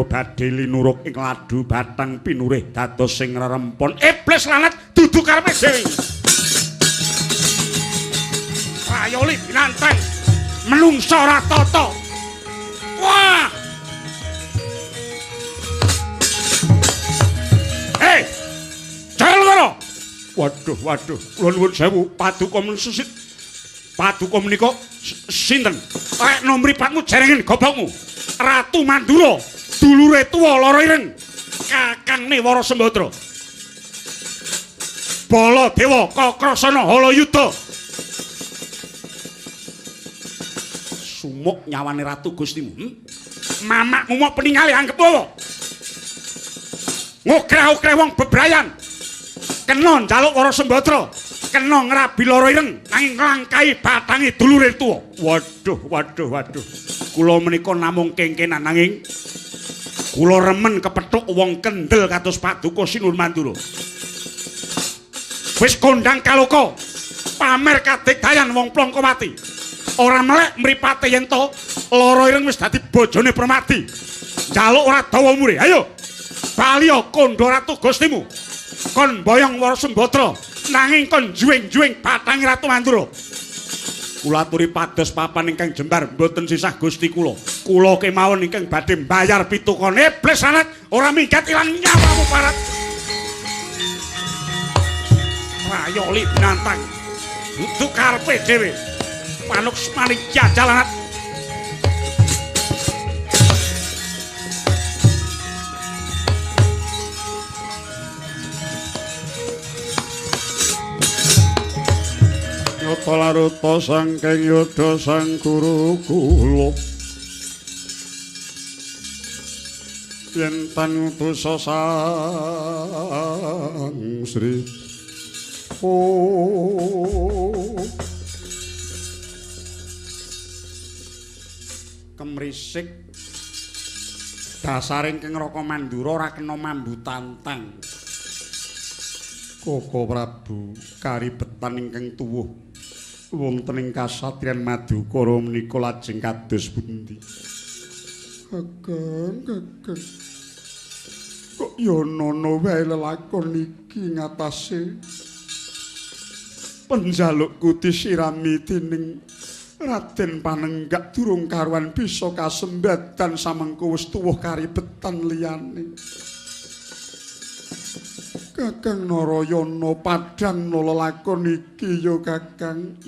badhe linuruk ing ladu batang pinurih dados sing rerempon iblis lanat dudu karepe dhewe rayoli binantang menungsa ora tata wah hei jal ngono waduh kula nuwun sewu paduka mensusit paduka menika sinten rek nomripatmu jerengen gobokmu Ratu Mandura dulure tuwa lara ireng Kakangne Wara Sembadra Baladewa Kakrasana Halayuda sumuk nyawane ratu Gustimu mamakmu mau peningale anggep apa ngograh-ograh wong bebrayan kena njaluk Wara Sembadra kena ngrabi lara ireng nanging nglangkai batange dulure tuwa waduh kula menika namung kengkenan nanging kula remen kepethuk wong kendel kados Paduka Sinur Mandura wis kondang kaloka pamer kadigdayan wong Plongkowati ora melek mripate yen to lara ireng wis dadi bojone Permati njaluk ora dawa umure ayo bali kandha ratu Gustimu kon boyong Wara Sembadra nanging kon juwing-juwing batange Ratu Mandura kula aturi pados papan ingkang jembar mboten sisah Gusti kula kemawon ingkang badhe mbayar pitukane iblis sanat ora minggat ilang nyawamu parat rayoli binantang dudu karepe dhewe manuk maning jajalanat Nyata laruta sangking yudha sang guru kula yen tan utusa sang Sri kemrisik dasaring Kang Raka Mandura ora kena mambu tantang Koko Prabu karibetan ingkang tuwuh wonten ing kasatriyan Madukara menika lajeng kados pundi Kakang kok ya ana wae lelakon iki ngatasé penjalukku disirami dening Raden Panenggak durung karuan bisa kasembadan samengko wis tuwuh karibetan liyane Kakang Narayana padhang lelakon iki ya Kakang